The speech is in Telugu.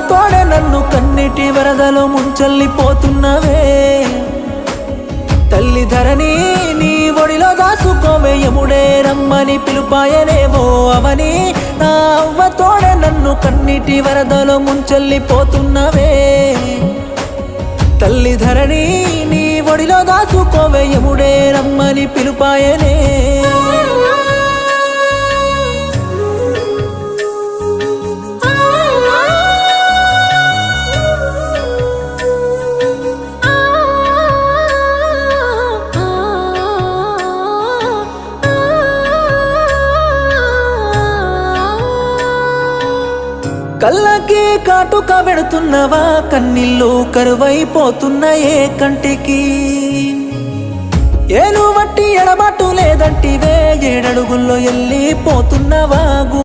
తోడే నన్ను కన్నిటి వరదలో ముంచెల్లిపోతున్నవే తల్లి ధరణి నీ ఒడిలో దాసుకోవే యముడే రమ్మని పిలుపాయనేవో అవని నా అవ్వ తోడే నన్ను కన్నిటి వరదలో ముంచెల్లిపోతున్నవే తల్లి ధరణి నీ ఒడిలో దాసుకోవే యముడే రమ్మని పిలుపాయనే కళ్ళకి కాటుక పెడుతున్నవా కన్నీళ్ళు కరువైపోతున్నాయే కంటికి ఏలు వట్టి ఎడబాటు లేదంటివే ఏడడుగుల్లో వెళ్ళిపోతున్నవా